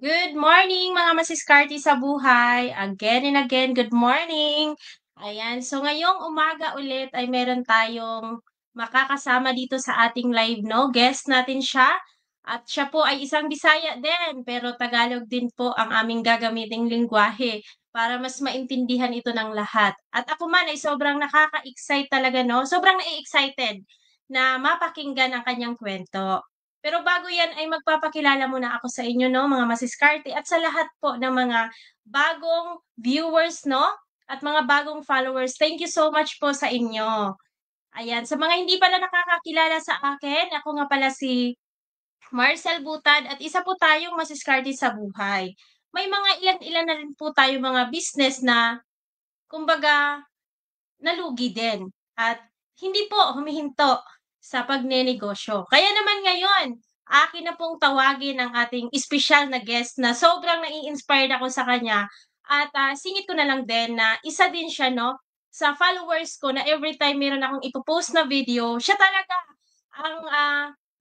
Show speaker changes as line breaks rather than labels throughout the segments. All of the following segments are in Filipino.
Good morning mga masiskarte sa buhay. Again and again, good morning. Ayan, so ngayong umaga ulit ay meron tayong makakasama dito sa ating live, no? Guest natin siya. At siya po ay isang Bisaya din, pero Tagalog din po ang aming gagamiting lingwahe para mas maintindihan ito ng lahat. At ako man ay sobrang nakaka-excite talaga, no? Sobrang excited na mapakinggan ang kanyang kwento. Pero bago yan ay magpapakilala muna ako sa inyo 'no, mga masiskarte at sa lahat po ng mga bagong viewers 'no, at mga bagong followers. Thank you so much po sa inyo. Ayan, sa mga hindi pala nakakakilala sa akin, ako nga pala si Marcel Butad at isa po tayong masiskarte sa buhay. May mga ilan-ilan na rin po tayong mga business na kumbaga nalugi din at hindi po humihinto sa pagnenegosyo. Kaya naman ngayon, akin na pong tawagin ang ating espesyal na guest na sobrang nai-inspired ako sa kanya at, singit ko na lang din na isa din siya 'no, sa followers ko na everytime meron akong ipo-post na video, siya talaga ang,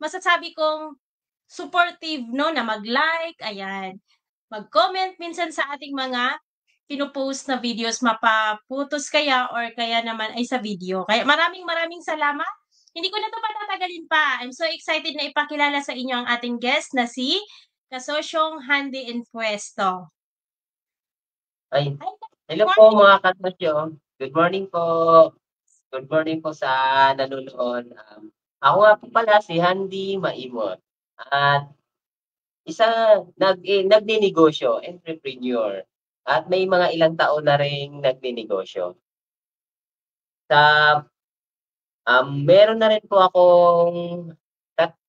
masasabi kong supportive 'no, na mag-like, ayan, mag-comment minsan sa ating mga pino-post na videos, mapaputos kaya or kaya naman ay sa video. Kaya maraming maraming salamat. Hindi ko na 'to patatagalin pa. I'm so excited na ipakilala sa inyo ang ating guest na si Kasosyong Handy and Puesto.
Ay,
Hi, good
hello po
morning.
mga kasosyo. Good morning po. Good morning po sa nanonood. Ako nga po pala si Handy Maimot at nagninegosyo, entrepreneur. At may mga ilang taon na ring nagninegosyo. Sa meron na rin po akong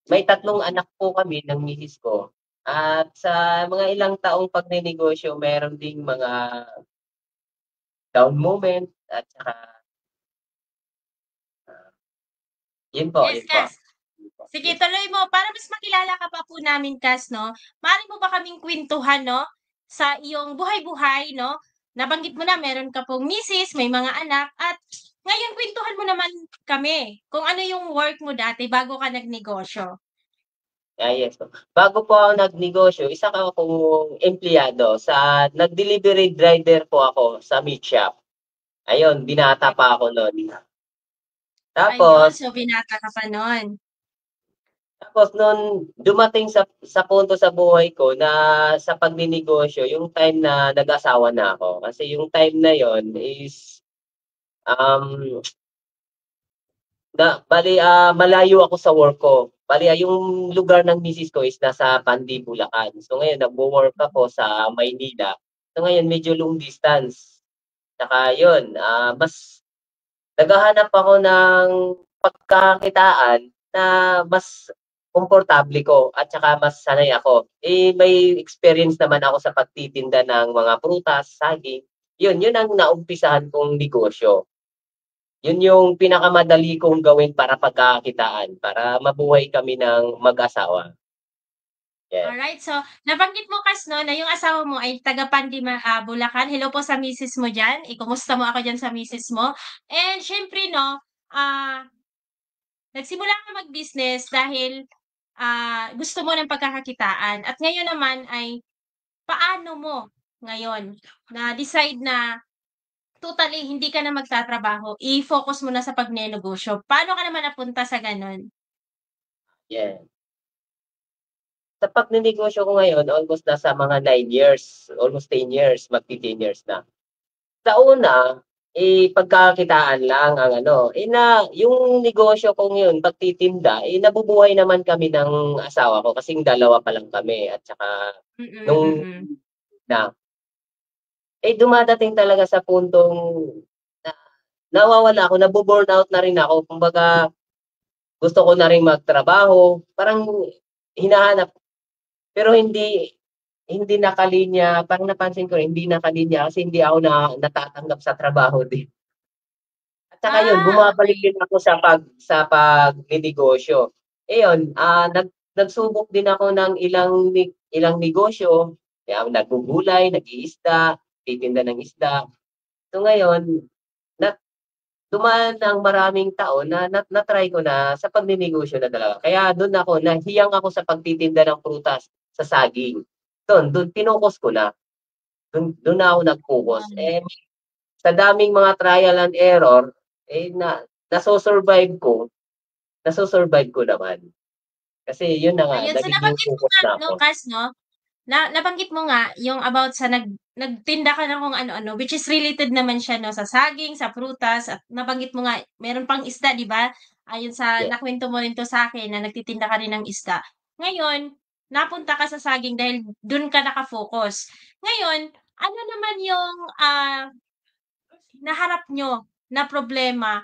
may tatlong anak po kami ng misis ko. At sa mga ilang taong pagnenegosyo, meron ding mga down moment at saka yun po,
Yes,
yun po.
Kas. Sige, tuloy mo. Para mas makilala ka pa po namin, Kas, 'no, maaari mo ba kaming kwentuhan 'no, sa iyong buhay-buhay 'no? Nabanggit mo na meron ka pong misis, may mga anak at ngayon kwentuhan mo naman kami kung ano yung work mo dati bago ka nagnegosyo.
Yes po. Bago po ako nagnegosyo, isa ka akong empleyado nag-delivery driver po ako sa meat shop. Ayun, binata pa ako nun.
Ayun,
Tapos
so binata ka pa nun.
tapos nun dumating sa punto sa buhay ko na sa pagninegosyo yung time na nag-asawa na ako. Kasi yung time na yon is, um, malayo ako sa work ko. Bale, yung lugar ng misis ko is nasa Pandi, Bulacan. So ngayon nagwo-work ako sa Maynila. So ngayon medyo long distance. Tsaka yun, mas naghahanap ako ng pagkakitaan na mas komportable ko at saka mas sanay ako. May experience naman ako sa pagtitinda ng mga prutas, saging. Yun ang naumpisahan kong negosyo. Yun yung pinakamadali kong gawin para pagkakakitaan, para mabuhay kami ng mag-asawa. Yes.
Alright, so nabanggit mo Kas 'no, na yung asawa mo ay taga Pandima, Bulacan. Hello po sa misis mo diyan, ikumusta mo ako diyan sa misis mo. And siyempre 'no, nagsimula ka mag-business dahil, gusto mo ng pagkakakitaan at ngayon naman ay paano mo ngayon na-decide na totally hindi ka na magtatrabaho, i-focus mo na sa pagnenegosyo. Paano ka naman napunta sa gano'n?
Yes. Sa pagnenegosyo ko ngayon, almost nasa mga 9 years, almost 10 years, magti-10 years na. Sa una, pagkakakitaan lang ang ano, yung negosyo kong yun, pagtitinda, nabubuhay naman kami ng asawa ko kasing dalawa pa lang kami at saka
Mm,
nung
mm.
na, dumadating talaga sa puntong na nawawala ako, nabu-burnout na rin ako. Kumbaga, gusto ko na rin magtrabaho, parang hinahanap, pero hindi hindi nakalinya, parang napansin ko hindi nakalinya kasi hindi ako natatanggap sa trabaho din. At saka yun, bumabalik
Okey.
din ako sa pagnenegosyo. Yun, nagsubok din ako ng ilang negosyo, kaya naggugulay, nag-iisda, titinda ng isda. So ngayon, na dumaan ang maraming taon na-try ko na sa pagnenegosyo na talaga. Kaya dun ako, nahiyang ako sa pagtitinda ng prutas sa saging. Dun pinokos ko na. Dun na ako nag-focus. Sa daming mga trial and error, naso-survive ko naman. Kasi yun na nga,
Ayun, so
nagiging
nabanggit mo
focus
nga
na ako.
Lucas 'no, nabanggit mo nga yung about sa nagtinda ka ng kung ano-ano, which is related naman siya 'no, sa saging, sa prutas at nabanggit mo nga meron pang isda 'di ba? Ayon sa
Yeah.
nakuwento mo rin 'to sa'kin na nagtitinda ka rin ng isda. Ngayon, napunta ka sa saging dahil dun ka naka-focus. Ngayon, ano naman yung, naharap niyo na problema?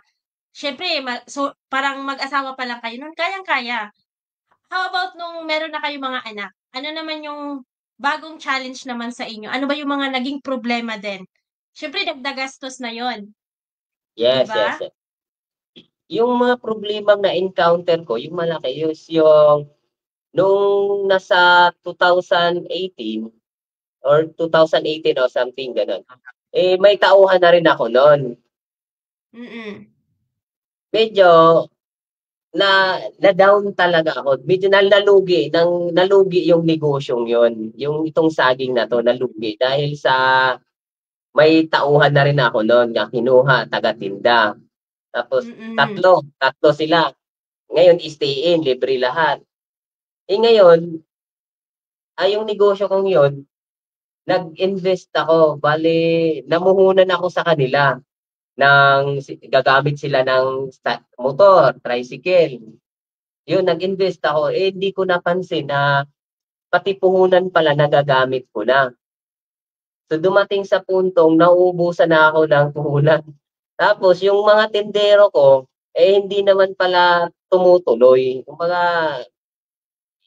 Siyempre so parang mag-asawa pa lang kayo nun, kayang-kaya. How about nung meron na kayong mga anak? Ano naman yung bagong challenge naman sa inyo? Ano ba yung mga naging problema din? Siyempre dagdag gastos na yon, 'di
Yes, yes,
ba?
yes. Yung mga problemang na-encounter ko, yung malaki is yung nung nasa 2018 or 2018 o something gano'n, may tauhan na rin ako nun.
Mm.
Medyo na-down talaga ako. Medyo nalugi yung negosyong yun. Yung itong saging na 'to nalugi dahil sa may tauhan na rin ako nun na kinuha, taga-tinda. Tapos
Mm.
tatlo sila. Ngayon stay in, libre lahat. Ngayon, yung negosyo kong yun, nag-invest ako. Bale, namuhunan ako sa kanila gagamit sila ng motor, tricycle. Yun, nag-invest ako. Hindi ko napansin na pati puhunan pala nagagamit ko na. So dumating sa puntong nauubusan na ako ng puhunan. Tapos yung mga tindero ko, hindi naman pala tumutuloy. Kumbaga,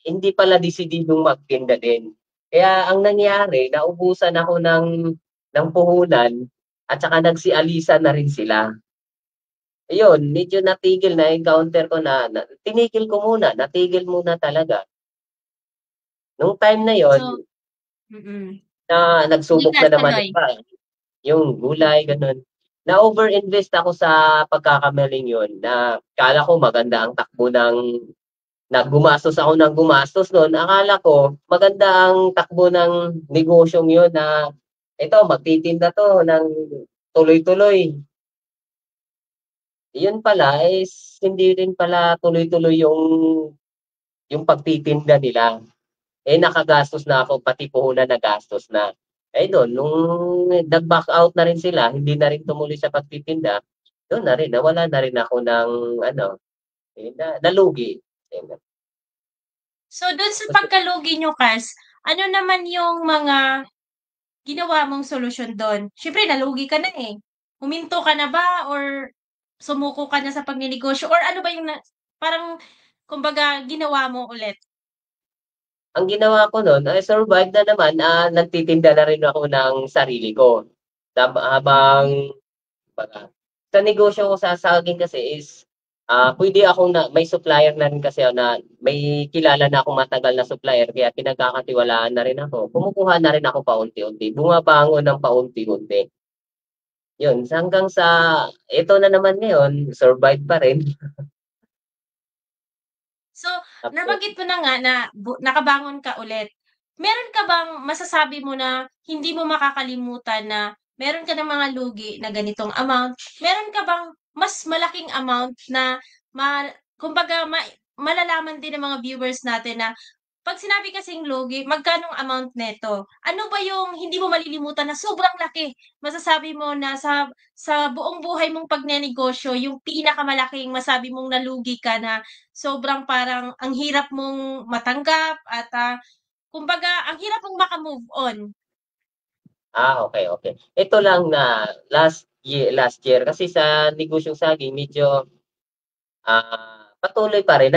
hindi pala desididong magtinda din. Kaya ang nangyari, naubusan ako ng puhunan at saka nagsialisa na rin sila. Ayun, medyo natigil na encounter ko na tinigil ko muna, natigil muna talaga. Nung time na yon
So mm.
na nagsubok na naman
Tuloy.
iba, yung gulay gano'n. Na-overinvest ako sa pagkakamaling yun na akala ko maganda ang takbo gumastos ako ng gumastos nun. Akala ko maganda ang takbo ng negosyong yun na ito magtitinda 'to ng tuloy-tuloy. Yun pala is hindi rin pala tuloy-tuloy yung pagtitinda nila. Nakagastos na ako, pati puhunan nagastos na. Dun nung nag-back out na rin sila, hindi na rin tumuloy sa pagtitinda, dun na rin, nawala na rin ako ng ano, nalugi.
So dun sa
Kasi
pagkalugi niyo Kas, ano naman yung mga ginawa mong solusyon dun? Siyempre nalugi ka na, eh. Huminto ka na ba or sumuko ka na sa pagnenegosyo or ano ba yung parang kumbaga ginawa mo ulit?
ang ginawa ko nun, survive na naman, nagtitinda na rin ako ng sarili ko.
Mm.
Habang kumbaga, sa negosyo ko sa saging kasi is, puwede akong may supplier na rin kasi ako na may kilala na akong matagal na supplier kaya pinagkakatiwalaan na rin ako. Kumukuha na rin ako paunti-unti, bumabangon ng paunti-unti. Yun, hanggang sa eto na naman ngayon, survive pa rin.
So,
Tapos
nabanggit mo na nga na nakabangon ka ulit. Meron ka bang masasabi mo na hindi mo makakalimutan na meron ka ng mga lugi na ganitong amount? Meron ka bang mas malaking amount na kumbaga malalaman din ng mga viewers natin na 'pag sinabi kasing lugi, magkanong amount neto? Ano ba yung hindi mo malilimutan na sobrang laki? Masasabi mo na sa buong buhay mong pagnenegosyo, yung pinakamalaking masabi mong nalugi ka na sobrang parang ang hirap mong matanggap at, kumbaga ang hirap mong maka-move on.
okey, okey. Ito lang na last year kasi sa negosyong saging medyo, patuloy pa rin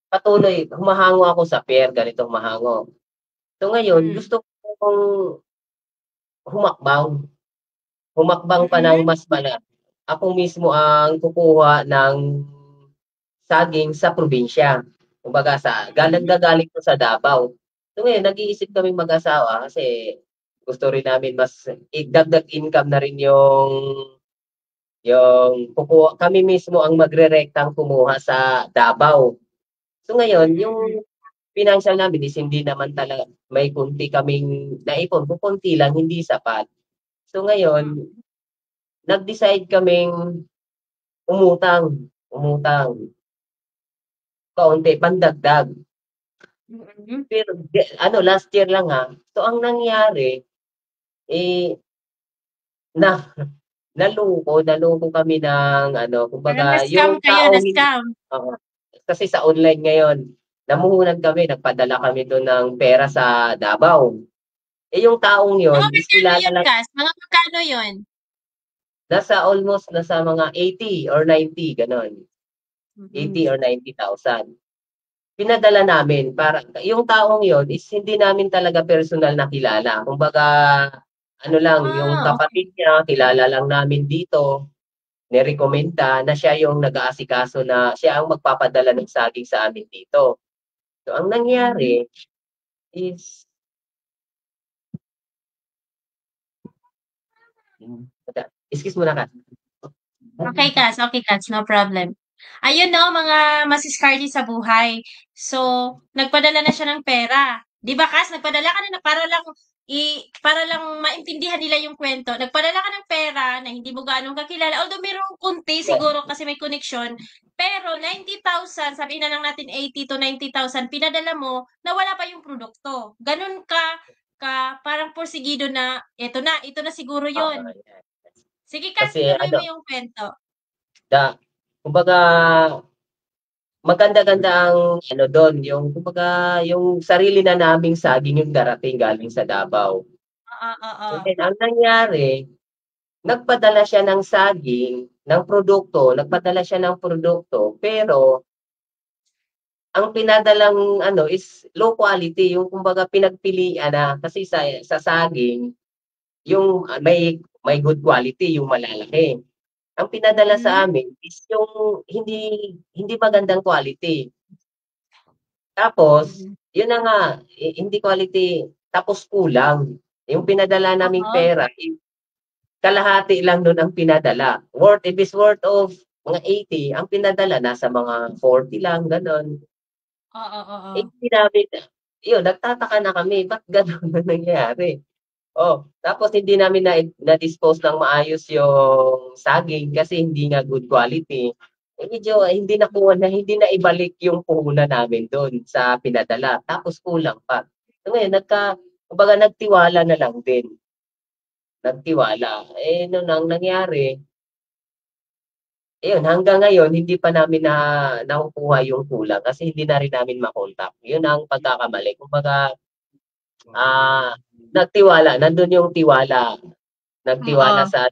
patuloy humahango ako sa pier, ganito humahango. So ngayon
Hmm.
gusto kong humakbang, humakbang pa ng
Mm.
mas ako mismo ang kukuha ng saging sa probinsya. Kumbaga
Mm.
gagaling 'to sa Davao. So ngayon nag-iisip kaming mag-asawa kasi gusto rin namin mas dagdag income na rin kami mismo ang magrerektang kumuha sa Davao. So ngayon yung
Mm.
financial namin is hindi naman talaga may konti kaming naipon, kokonti lang, hindi sapat. So ngayon,
Mm.
nag-decide kaming umutang kaunti pandagdag.
Mm.
Pero ano last year lang, so ang nangyari, eh, na naloko kami ng ano,
Parang
kumbaga
na-scam
yung
kayo,
taong
na-scam.
oo, kasi sa online ngayon, namuhunan kami, nagpadala kami dun ng pera sa Davao. Eh, yung taong
Mga
yun is
magkano
kilala
yun,
lang
Cass? Mga magkano yun?
nasa mga 80 or 90 gano'n,
Mm.
80 or 90,000. Pinadala namin para yung taong yun is hindi namin talaga personal na kilala. Kumbaga ano lang, yung
Okay.
kapatid niya kilala lang namin dito, nirekomenda na siya yung nag-aasikaso na siya ang magpapadala ng saging sa amin dito. So ang
Mm.
nangyari is excuse muna ka.
Okay, Cass, no problem. Ayun 'no, mga masiskarte sa buhay. So, nagpadala na siya ng pera. 'Di ba, Cass, nagpadala ka na para lang maintindihan nila yung kwento. Nagpadala ka ng pera na hindi mo gaano kakilala, although merong konti
Yeah.
siguro kasi may connection, pero 90,000, sabihin na lang natin 80 to 90,000 pinadala mo na wala pa yung produkto. Gano'n ka parang porsigido na, ito na siguro
Oo,
'yun.
yan.
Sige, Cass,
Kasi
ituloy mo
ano,
yung kwento.
kumbaga maganda-ganda ang ano dun, yung kumbaga yung sarili na naming saging yung darating galing sa Davao.
Oo,
And
oo.
then ang nangyari, nagpadala siya ng saging, nagpadala siya ng produkto, pero ang pinadalang ano is low quality, yung kumbaga pinagpilian na kasi sa saging, yung may good quality, yung malalaki. Ang pinadala sa
Hmm.
amin is yung hindi hindi magandang quality. Tapos,
Mm.
yun na nga, hindi quality, tapos kulang. Yung pinadala naming
Oo.
pera, kalahati lang nun ang pinadala. If it's worth of mga 80, ang pinadala nasa mga 40 lang, gano'n.
Oo,
Eh,
oo.
hindi namin yun, nagtataka na kami, ba't gano'n na nangyari? Oh, tapos hindi namin na-dispose ng maayos yung saging kasi hindi nga good quality. Eh, medyo hindi na ibalik yung puhunan namin dun sa pinadala, tapos kulang pa. So ngayon kumbaga nagtiwala na lang din, nagtiwala. Eh, nun ang nangyari, ayun hanggang ngayon hindi pa namin nakukuha yung kulang kasi hindi na rin namin ma-contact. Yun ang pagkakamali. Kumbaga, nagtiwala, nandun yung tiwala, nagtiwala
Oo.
sa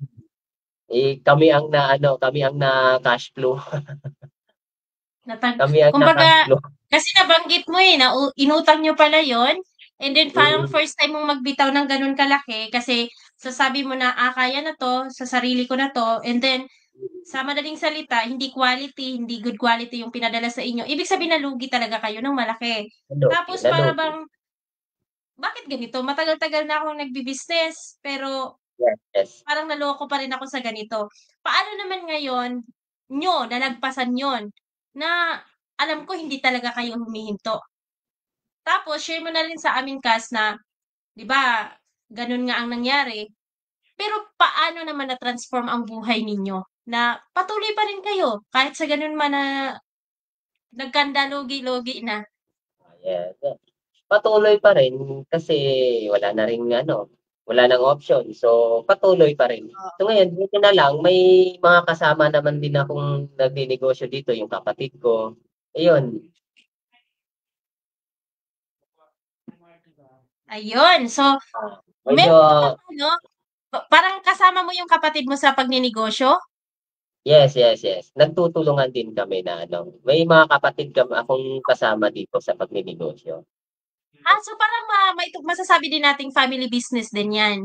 kami ang na-cash flow, kami ang na-cash
Kumbaga,
flow.
kasi nabanggit mo, na inutang niyo pala yon, and then parang
Mm,
first time mong magbitaw ng gano'n kalaki kasi sasabi mo na, kaya na 'to, sa sarili ko na 'to, and then sa madaling salita, hindi quality, hindi good quality yung pinadala sa inyo. Ibig sabihin nalugi talaga kayo ng malaki.
nalugi,
Tapos para
nalugi.
bang, bakit ganito? Matagal-tagal na akong nagbi-business, pero
Yes, yes.
parang naloko pa rin ako sa ganito. Paano naman ngayon niyo nalagpasan yon na alam ko hindi talaga kayo humihinto? Tapos share mo na rin sa amin, Cass, na 'di ba gano'n nga ang nangyari, pero paano naman na-transform ang buhay ninyo na patuloy pa rin kayo kahit sa gano'n man na nagkanda lugi-lugi na?
Yes. Patuloy pa rin kasi wala na ring ano, wala ng option. So, patuloy pa rin. So ngayon, buti na lang may mga kasama naman din akong nagnenegosyo dito, yung kapatid ko. Ayun,
Ayun, so
medyo
meron ka bang ano, parang kasama mo yung kapatid mo sa pagnenegosyo?
yes, yes, yes. Nagtutulungan din kami na ano, may mga kapatid akong kasama dito sa pagnenegosyo.
So parang masasabi din nating family business din 'yan?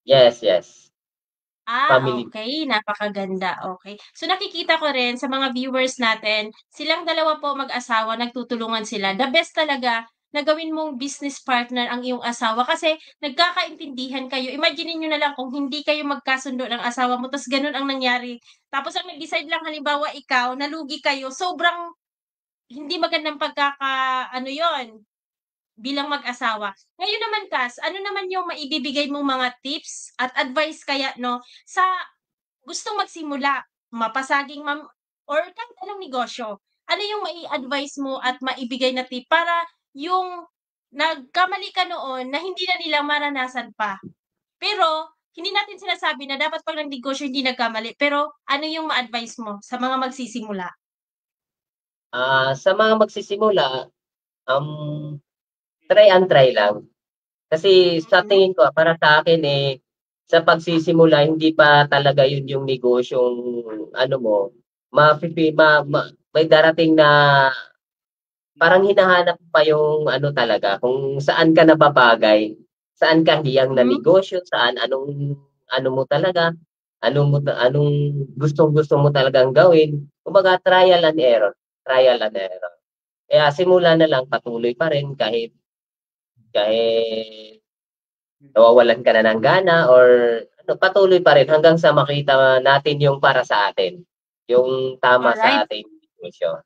Yes, yes. Family.
Okay, napakaganda, okay. So nakikita ko rin sa mga viewers natin, silang dalawa po mag-asawa nagtutulungan sila. The best talaga na gawin mong business partner ang iyong asawa kasi nagkakaintindihan kayo. Imaginin niyo na lang kung hindi kayo magkasundo ng asawa mo ta's gano'n ang nangyari. Tapos ang nag-decide lang halimbawa ikaw, nalugi kayo, sobrang hindi magandang ano 'yun, bilang mag-asawa. Ngayon naman Kas, ano naman yung maibibigay mong mga tips at advice kaya 'no, sa gustong magsimula, mapasaging or kahit anong negosyo. Ano yung mai-advice mo at maibigay na tip para yung nagkamali ka noon na hindi na nila maranasan pa? Pero hindi natin sinasabi na dapat 'pag nagnegosyo hindi nagkamali, pero ano yung ma-advice mo sa mga magsisimula?
Sa mga magsisimula, um, try and try lang. Kasi sa
Mm.
tingin ko, para sa akin, sa pagsisimula hindi pa talaga yun yung negosyong ano mo, mapipi ma ma may darating na parang hinahanap pa yung ano talaga, kung saan ka nababagay, saan ka hiyang na
Hmm,
negosyo, saan anong ano mo talaga, anong gustong-gusto mo talagang gawin. Kumbaga trial and error. Kaya simula na lang, patuloy pa rin kahit kahit nawawalan ka na ng gana or ano, patuloy pa rin hanggang sa makita natin yung para sa atin, yung tama
alright.
sa ating negosyo.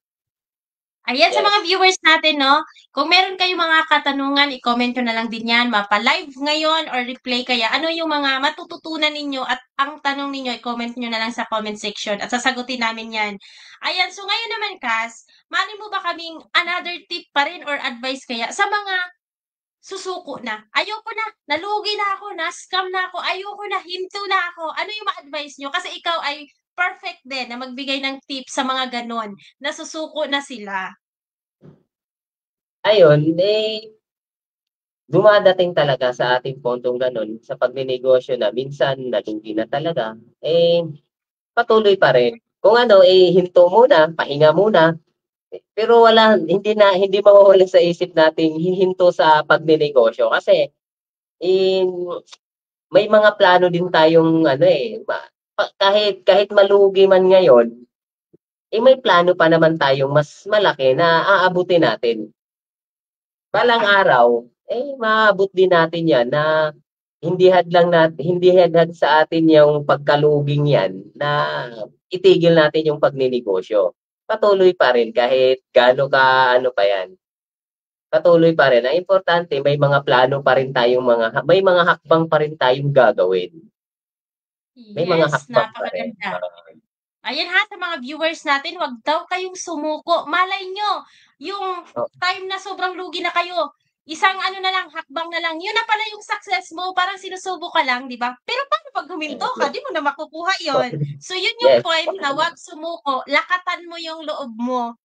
Ayan sa mga
Yes.
viewers natin 'no, kung meron kayong mga katanungan i-comment niyo na lang din 'yan, mapa-live ngayon or replay kaya, ano yung mga matututunan ninyo at ang tanong ninyo i-comment niyo na lang sa comment section at sasagutin namin 'yan. Ayan, so ngayon naman Cass, maaari mo ba kaming another tip pa rin or advice kaya sa mga susuko na, "Ayoko na, nalugi na ako, na-scam na ako, ayoko na, hinto na ako." Ano yung ma-advice niyo? Kasi ikaw ay perfect din na magbigay ng tips sa mga gano'n, na susuko na sila.
Ayun, dumadating talaga sa ating puntong gano'n sa pagnenegosyo na minsan nalugi na talaga, patuloy pa rin. Kung ano, hinto muna, pahinga muna, pero hindi mawawala sa isip nating hihinto sa pagnenegosyo kasi, eh, may mga plano din tayong ano, kahit kahit malugi man ngayon, may plano pa naman tayong mas malaki na aabutin natin. Balang araw, maaabot din natin 'yan na hindi hadhad sa atin yung pagkaluging 'yan na itigil natin yung pagnenegosyo. Patuloy pa rin kahit gaano ka-ano pa 'yan, patuloy pa rin. Ang importante may mga hakbang pa rin tayong gagawin. May mga
Yes,
hakbang pa rin,
napakaganda.
oo.
Ayan ha, sa mga viewers natin, wag daw kayong sumuko. Malay nyo, yung
O
time na sobrang lugi na kayo, isang ano na lang, hakbang na lang, yun na pala yung success mo, parang sinusubo ka lang, di ba? Pero paano pag huminto
yes,
ka,
yes.
di mo na makukuha yon. So yun yung
Yes,
point na wag sumuko, lakatan mo yung loob mo.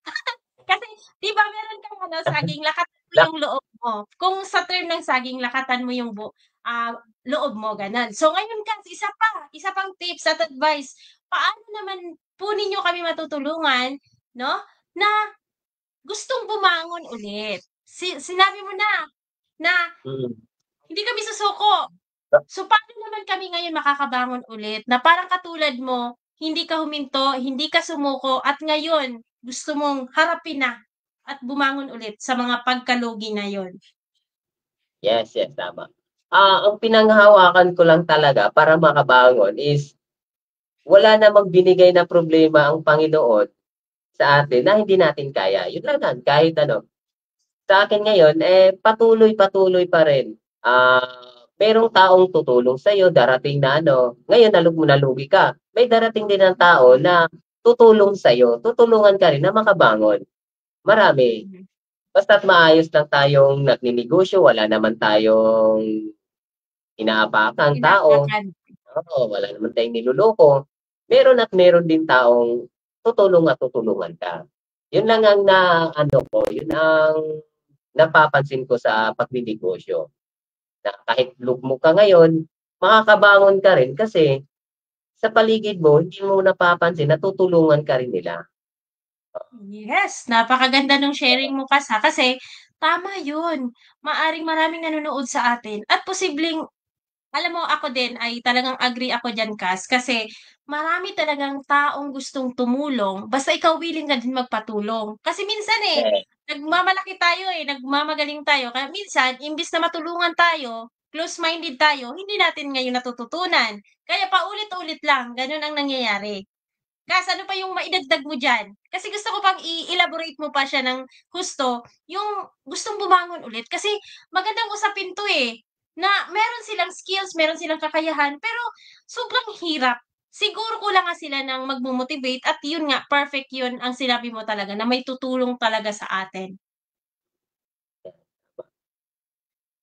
Kasi 'di ba meron kang ano, saging, lakatan mo
lak
yung loob mo. Kung sa term ng saging, lakatan mo yung loob mo, gano'n. So ngayon Kats, isa pang tips at advice, paano naman po ninyo kami matutulungan 'no, na gustong bumangon ulit? Sinabi mo na
mm.
hindi kami susuko. So paano naman kami ngayon makakabangon ulit na parang katulad mo, hindi ka huminto, hindi ka sumuko at ngayon gusto mong harapin na at bumangon ulit sa mga pagkalugi na yon.
Yes, yes, tama. Ang pinanghahawakan ko lang talaga para makabangon is wala namang binigay na problema ang Panginoon sa atin na hindi natin kaya. Yun lang yan, kahit ano. Sa akin ngayon, patuloy-patuloy pa rin. Merong taong tutulong sa'yo, darating na ano, ngayon nalugi ka. May darating din ng tao na tutulong sa'yo, tutulungan ka rin na makabangon. Marami.
Mhm.
Basta't maayos lang tayong nagnenegosyo, wala naman tayong inaapakang tao.
Inaapakan.
Oo, wala naman tayong niloloko. Meron din taong tutulong at tutulungan ka. Yun lang ang naano ko, yun ang napapansin ko sa pagnenegosyo, na kahit lugmok ka ngayon, makakabangon ka rin kasi sa paligid mo hindi mo napapansin na tutulungan ka rin nila.
Yes, napakaganda nung sharing mo Kas, kasi tama yun. Maraming nanonood sa atin at posibleng alam mo ako din ay talagang agree ako diyan Kas, kasi marami talagang taong gustong tumulong basta ikaw willing ka din magpatulong. Kasi minsan,
Eh,
nagmamalaki tayo, nagmamagaling tayo kaya minsan imbis na matulungan tayo, close-minded tayo, hindi natin ngayon natututunan. Kaya paulit-ulit lang, gano'n ang nangyayari. Kas, ano pa yung maidagdag mo diyan? Kasi gusto ko pang i-elaborate mo pa siya ng husto, yung gustong bumangon ulit kasi magandang usapin 'to, eh, na meron silang skills, meron silang kakayahan, pero sobrang hirap. Siguro kulang nga sila ng magmo-motivate at yun nga, perfect yun ang sinabi mo talaga na may tutulong talaga sa atin.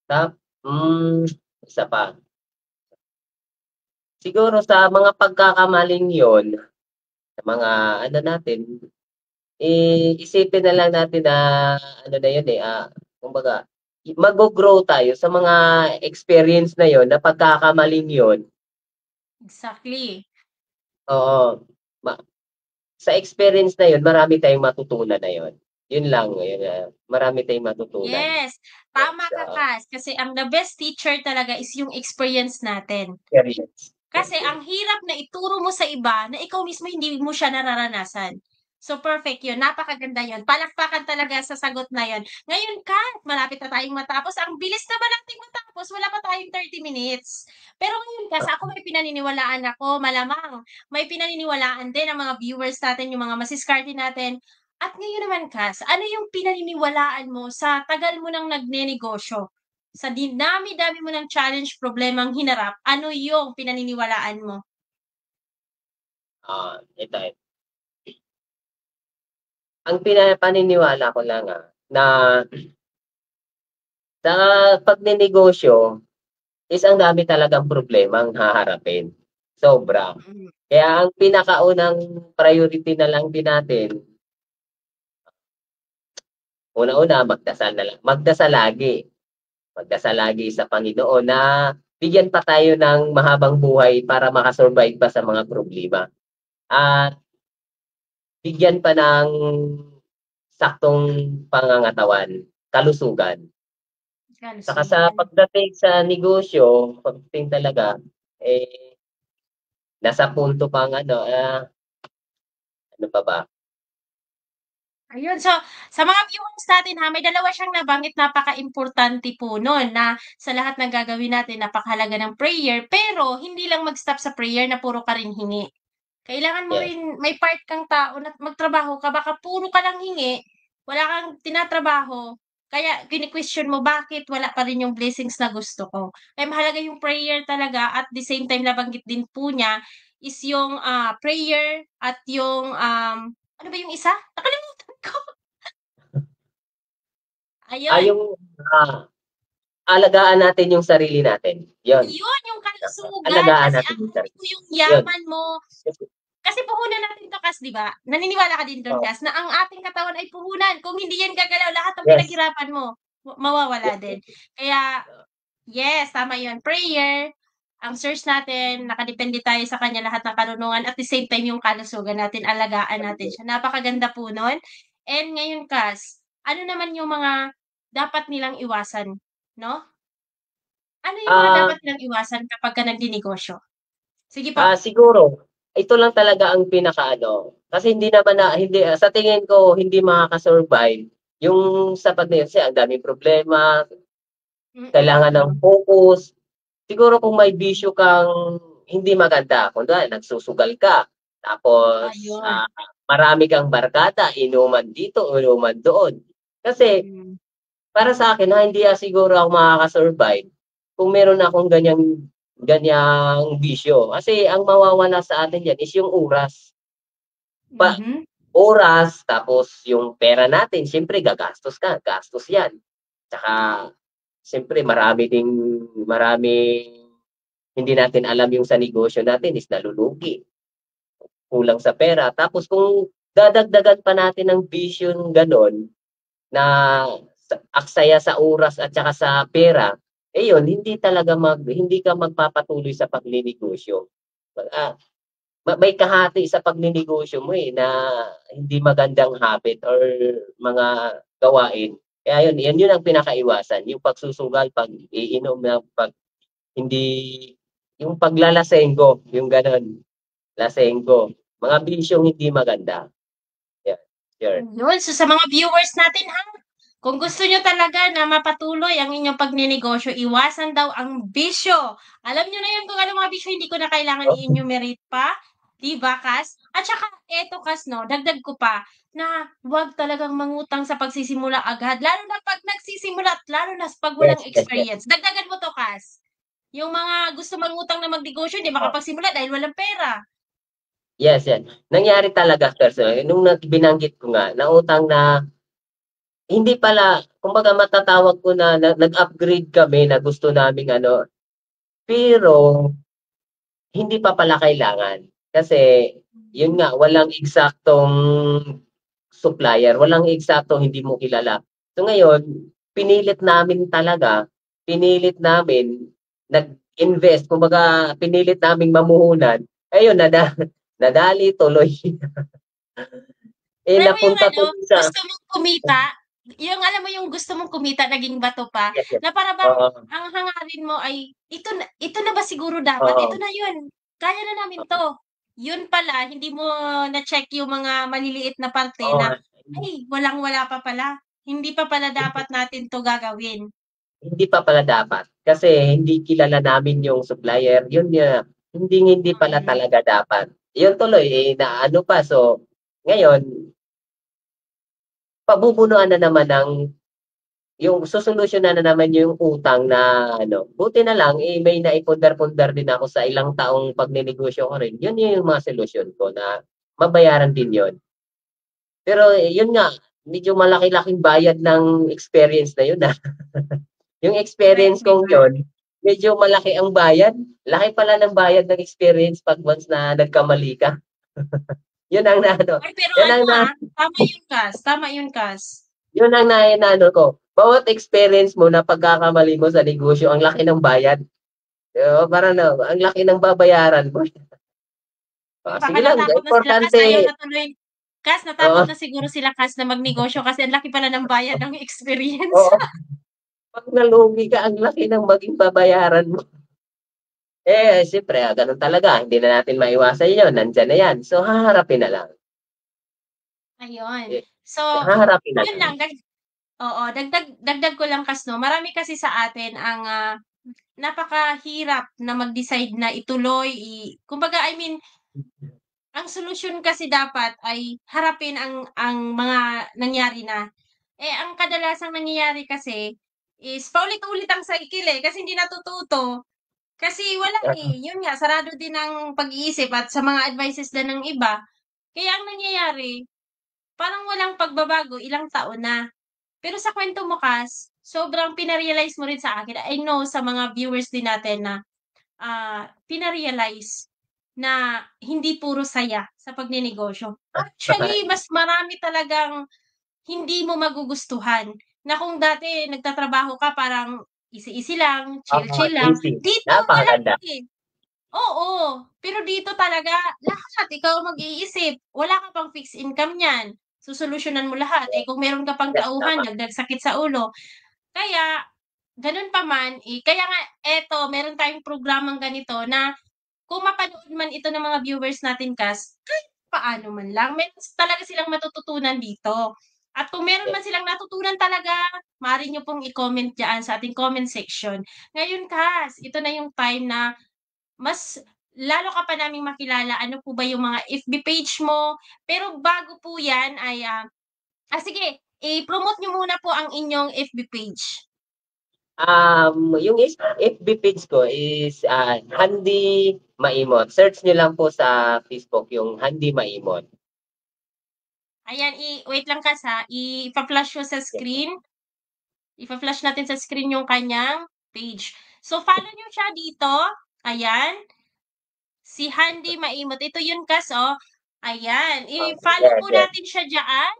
Tap hmm, isa pa, siguro sa mga pagkakamaling yun, sa mga ano natin, isipin na lang natin na ano na yun, eh, kumbaga maggo-grow tayo sa mga experience na yun, na pagkakamaling yun.
Exactly.
Oo, ma sa experience na yun marami tayong matutunan na yun. Yun lang, yun, marami tayong matutunan.
Yes,
Yes,
tama ka, Kas, kasi ang the best teacher talaga is yung experience natin.
experience. Yes,
Kasi
yes.
ang hirap na ituro mo sa iba na ikaw mismo hindi mo siya nararanasan. So, perfect yun, napakaganda yun, palakpakan talaga sa sagot na yun. Ngayon, Kat, malapit na tayong matapos, ang bilis naman nating matapos, wala pa tayong 30 minutes. Pero ngayon, Kas, ako may pinaniniwalaan ako, malamang may pinaniniwalaan din ang mga viewers natin, yung mga masiskarte natin. At ngayon naman, Kas, ano yung pinaniniwalaan mo sa tagal mo ng nagnenegosyo? Sa dinami-dami mo ng challenge, problemang hinarap, ano yung pinaniniwalaan mo?
Ito, ang paniniwala ko lang, na sa pagnenegosyo is ang dami talagang problemang haharapin, sobra.
Mm.
Kaya ang pinakaunang priority na lang din natin, una-una magdasal lagi. Magdasal lagi sa Panginoon na bigyan pa tayo ng mahabang buhay para maka-survive pa sa mga problema. At bigyan pa ng saktong pangangatawan, kalusugan. Saka sa
Kalusugan.
pagdating sa negosyo, pagdating talaga, nasa punto pang ano pa ba?
Ayun, so sa mga viewers natin ha, may dalawa siyang nabanggit napakaimportante po nun na sa lahat ng gagawin natin napakahalaga ng prayer, pero hindi lang mag-stop sa prayer na puro ka rin hingi. Kailangan mo
Yes,
rin may part kang tao na magtrabaho ka, baka puro ka lang hingi, wala kang tinatrabaho, kaya kini-question mo bakit wala pa rin yung blessings na gusto ko. Kaya mahalaga yung prayer talaga at the same time nabanggit din po niya is yung, prayer at yung, ano ba yung isa? Nakalimutan ko. Ayun,
yung, alagaan natin yung sarili natin, yun.
ayun yung kalusugan
Alagaan
kasi
natin
ang
yung
hindi
sarili,
po yung
yun.
yaman mo. Kasi puhunan natin 'to Kas, 'di ba? Naniniwala ka din dun
Oo,
Kas, na ang ating katawan ay puhunan, kung hindi yan gagalaw lahat ng
yes,
pinaghirapan mo mawawala
yes,
din.
yes.
Kaya yes, tama yun, prayer, ang source natin, nakadepende tayo sa kanya lahat ng karunungan at the same time yung kalusugan natin, alagaan natin siya. Napakaganda po nun. And ngayon Kas, ano naman yung mga dapat nilang iwasan, 'no? Ano yung mga
Ah,
dapat nilang iwasan kapagka nagdinegosyo? Sige po.
siguro ito lang talaga ang pinakaano, kasi hindi naman hindi, sa tingin ko hindi makaka-survive yung sa kasi ang daming problema, kailangan ng
Mm.
focus. Siguro kung may bisyo kang hindi maganda, kunwari nagsusugal ka, tapos,
Ayun.
marami kang barkada, inuman dito, inuman doon. Kasi
Mm.
para sa'kin, hindi, siguro ako makaka-survive kung meron akong ganiyang bisyo. Kasi ang mawawala sa atin diyan is yung oras.
Mhm.
Oras, tapos yung pera natin siyempre gagastos ka, gastos 'yan. Tsaka siyempre maraming hindi natin alam yung sa negosyo natin is nalulugi, kulang sa pera. Tapos kung dadagdagan pa natin ng bisyong gano'n na aksaya sa oras at saka sa pera, yun hindi ka magpapatuloy sa pagnenegosyo. Ah, may kahati sa pagnenegosyo mo, na hindi magandang habit or mga gawain. Kaya yun ang pinakaiwasan, yung pagsusugal, pag-iinom ng hindi yung paglalasenggo, yung gano'n, lasenggo, mga bisyong hindi maganda. Yeah, sure.
Ayun, so sa mga viewers natin ha, kung gusto niyo talaga na mapatuloy ang inyong pagnenegosyo, iwasan daw ang bisyo. Alam niyo na 'yan kung anong mga bisyo, hindi ko na kailangan
Oh,
i-enumerate pa. 'Di ba, Kas? At saka eto, Kas, 'no, dagdag ko pa na huwag talagang mangutang sa pagsisimula agad, lalo na 'pag nagsisimula at lalo na 'pag walang
Yes, yes, yes.
experience. Dagdagan mo 'to, Kas, yung mga gusto mangutang na magnegosyo hindi
Oo.
makapagsimula dahil walang pera.
Yes, yan. Nangyari talaga personally nung binanggit ko nga na utang na hindi pala kumbaga matatawag ko na nag-upgrade kami na gusto naming ano, pero hindi pa pala kailangan. Kasi yun nga, walang eksaktong supplier, walang eksaktong hindi mo kilala. So ngayon, pinilit namin talaga, pinilit namin nag-invest, kumbaga pinilit naming mamuhunan. Ayun, nadali tuloy.
Alam mo yung
Napunta
ano,
tuloy sa
gusto mong kumita, yung alam mo yung gusto mong kumita naging bato pa,
yes, yes.
na para bang
Oo,
ang hangarin mo ay, ito na ba siguro dapat, ito
oo,
na yun, kaya na namin 'to. Yun pala hindi mo na-check yung mga maliliit na parte
oo.
na, ay walang-wala pa pala, hindi pa pala dapat natin 'to gagawin.
Hindi pa pala dapat. Kasi hindi kilala namin yung supplier. Yun nga, hindi pala
Mm.
talaga dapat. Yun tuloy, naano pa. So, ngayon, pabubunuan na naman ng yung susolusyunan na naman yung utang na ano. Buti na lang, may naipundar-pundar din ako sa ilang taong pagnenegosyo ko rin. Yun yung mga solusyon ko na mabayaran din yun. Pero yun nga, medyo malaki-laking bayad ng experience na yun. Yung
Correct,
experience
'di
kong
ba?
yun, medyo malaki ang bayad. Laki pala ng bayad ng experience 'pag once na nagkamali ka. Yun ang naano,
Ay pero
yun
ano,
ang na
tama yun, Kas, tama yun, Kas.
yun ang naano ko. Bawat experience mo na pagkakamali mo sa negosyo, ang laki ng bayad. 'Di ba, parang na ang laki ng babayaran mo.
Baka
Sige lang,
natakot na sila, Kas,
importante
ayaw na tuloy. Kas,
oo,
natakot na siguro sila, Kas, na magnegosyo kasi ang laki pala ng bayad ng experience.
oo. 'Pag nalugi ka, ang laki ng maging babayaran mo. Siyempre, gano'n talaga, hindi na natin maiwasan yun, nandiyan na yan. So, haharapin na lang.
Ayun.
Eh,
So,
haharapin na
yun
lang.
lang oo, dagdag dagdag ko lang, Kas, 'no, marami kasi sa atin ang, napakahirap na mag-decide na ituloy kumbaga I mean, ang solusyon kasi dapat ay harapin ang mga nangyari na. Eh, ang kadalasang nangyayari kasi is paulit-ulit ang cycle, eh, kasi hindi natututo. Kasi wala,
Oo,
yun nga sarado din ang pag-iisip at sa mga advices din ng iba. Kaya ang nangyayari, parang walang pagbabago ilang taon na. Pero sa kuwento mo, Kas, sobrang pina-realize mo rin sa akin, I know sa mga viewers din natin na, pina-realize na hindi puro saya sa pagnenegosyo. Actually, mas marami talagang hindi mo magugustuhan na kung dati nagtatrabaho ka parang easy-easy lang,
oo,
chill-chill lang,
easy.
dito wala,
Napakaganda.
eh. Oo, pero dito talaga lahat ikaw mag-iisip, wala ka pang fixed income niyan, susolusyunan mo lahat, eh, kung meron ka pang
Yes,
tauhan
tama.
dagdag sakit sa ulo. Kaya gano'n pa man, kaya nga eto meron tayong programang ganito na kung mapanood man ito ng mga viewers natin, Kas, kahit paano man lang meron talaga silang matututunan dito. At kung meron
Yes.
man silang natutunan talaga, maaari niyo pong i-comment diyaan sa ating comment section. Ngayon, Kas, ito na yung time na mas lalo ka pa naming makilala, ano po ba yung mga FB page mo. Pero bago po 'yan ay, sige, i-promote niyo muna po ang inyong FB page.
Yung FB page ko is, Handy Maimon. Search niyo lang po sa Facebook yung Handy Maimon.
Ayan, wait lang, Kas, ifa-flash ko sa
Yes,
screen. Ifa-flash natin sa screen yung kanyang page. So, follow niyo siya dito. Ayan, si Handy Maimot. Ito yun, Kas, oh. Ayan, i-follow
yes,
po
yes.
natin siya diyaan.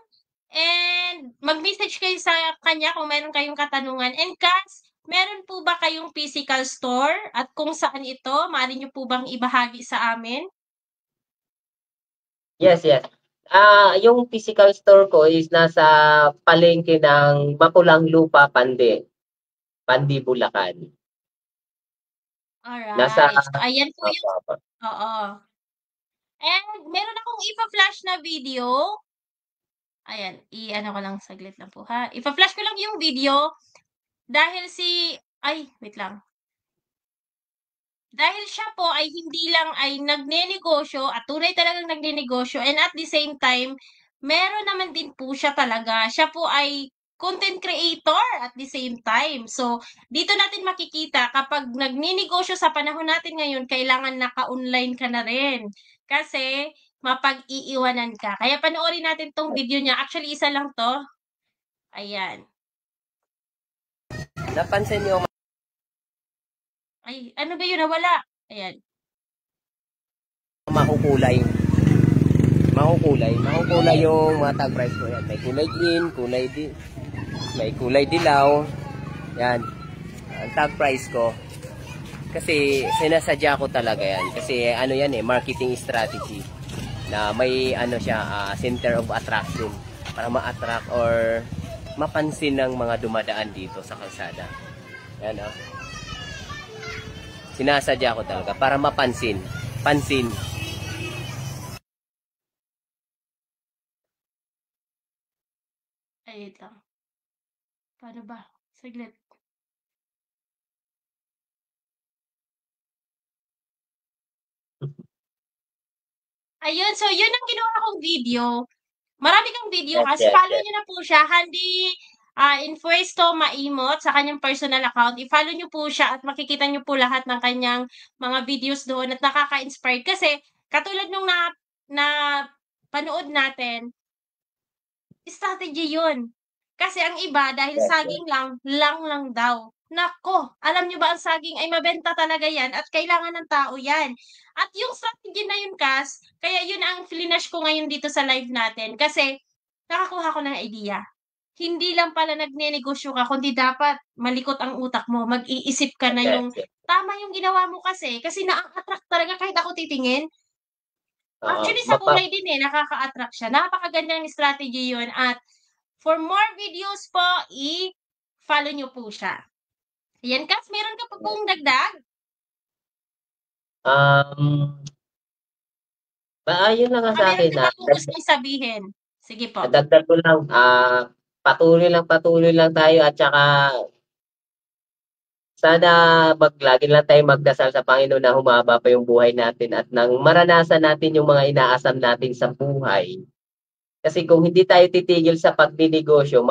And mag-message kayo sa kanya kung meron kayong katanungan. And Kats, meron po ba kayong physical store at kung saan ito? Maaari niyo po bang ibahagi sa amin?
Yes, yes. Yung physical store ko is nasa palengke ng Mapulang Lupa, Pandi, Bulacan. Nasa
Alright. So, ayan po
opo,
yung
opo.
oo. And meron akong ifa-flash na video. Ayan, i-ano ko lang saglit lang po ha. Ifa-flash ko lang yung video dahil ay, wait lang. Dahil siya po ay hindi lang ay nagnenegosyo at tunay talagang nagnenegosyo and at the same time, meron naman din po siya talaga. Siya po ay content creator at the same time. So, dito natin makikita kapag nagninegosyo sa panahon natin ngayon, kailangan naka-online ka na rin. Kasi mapag-iiwanan ka. Kaya panoorin natin 'tong video niya. Actually, isa lang 'to. Ayan.
Napansin niyo
Ay, ano ba 'yun, nawala? Ayan.
makukulay. Makukulay yung mga tag price ko yan. May kulay green, may kulay dilaw. Yan. Ang tag price ko. Kasi sinasadya ko talaga yan. Kasi ano yan marketing strategy. Na may ano siya, center of attraction. Para ma-attract or mapansin ng mga dumadaan dito sa kalsada. Yan Sinasadya ko talaga para mapansin. Pansin.
Ay, wait lang. Paano ba? Saglit. Ayun, so yun ang ginawa kong video. Marami kang video
Yes,
kasi
yes,
follow
yes.
niyo na po siya, Handy Infuesto Maimot sa kanyang personal account. I-follow niyo po siya at makikita niyo po lahat ng kanyang mga videos doon at nakaka-inspired kasi katulad nung na panood natin, strategy yun. Kasi ang iba dahil
Yes, yes.
saging lang daw. Nako, alam niyo ba ang saging ay mabenta talaga yan at kailangan ng tao yan. At yung strategy na yun, Kas, kaya yun ang flinash ko ngayon dito sa live natin kasi nakakuha ko ng idea. Hindi lang pala nagnenegosyo ka kundi dapat malikot ang utak mo, mag-iisip ka na
Yes,
yung
yes.
tama yung ginawa mo kasi naa-attract talaga kahit ako titingin.
Oo.
Actually sa kulay din, nakaka-attract siya. Napakagandang strategy yun at for more videos po, i-follow niyo po siya. Ayan, Kats, meron ka pa pong dagdag?
Um, Ayun lang nga
Baka
sa
meron
akin
ka
na
pa pong gustong sabihin. Sige po.
dagdag ko lang, patuloy lang tayo at saka sana lagi lang tayong magdasal sa Panginoon na humaba pa yung buhay natin at nang maranasan natin yung mga inaasam natin sa buhay. Kasi kung hindi tayo titigil sa pagninegosyo,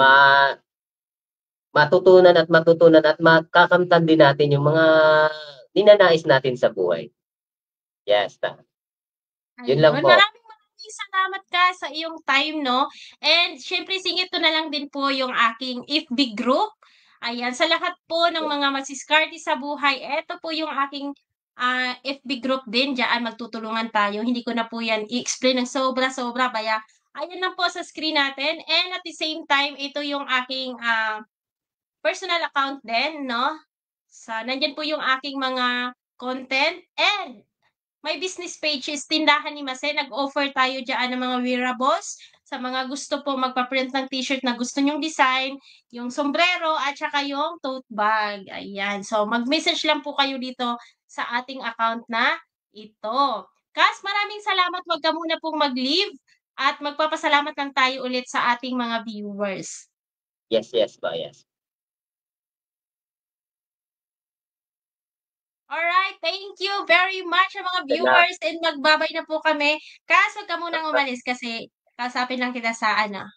matutunan at makakamtan din natin yung mga ninanais natin sa buhay. Yes, yun lang
Ayun,
po.
maraming salamat ka sa iyong time 'no, and siyempre singit ko na lang din po yung aking FB group. Ayan, sa lahat po ng mga masiskarte sa buhay, eto po yung aking, FB group din, diyaan magtutulungan tayo. Hindi ko na po yan i-explain ng sobra-sobra kaya ayan lang po sa screen natin and at the same time ito yung aking, personal account din 'no. Nandiyan po yung aking mga content and may business pages, Tindahan ni Mase, nag-offer tayo diyaan ng mga wearables sa mga gusto po magpa-print ng t-shirt na gusto niyong design, yung sombrero at saka yung tote bag, ayan. So, mag-message lang po kayo dito sa ating account na ito. Kas, maraming salamat, wag ka muna pong mag-leave at magpapasalamat lang tayo ulit sa ating mga viewers.
Yes, yes po, yes.
Alright, thank you very much sa mga
Salamat.
viewers and magbabay na po kami. Kas, wag ka munang umalis kasi kausapin lang kita sa ano,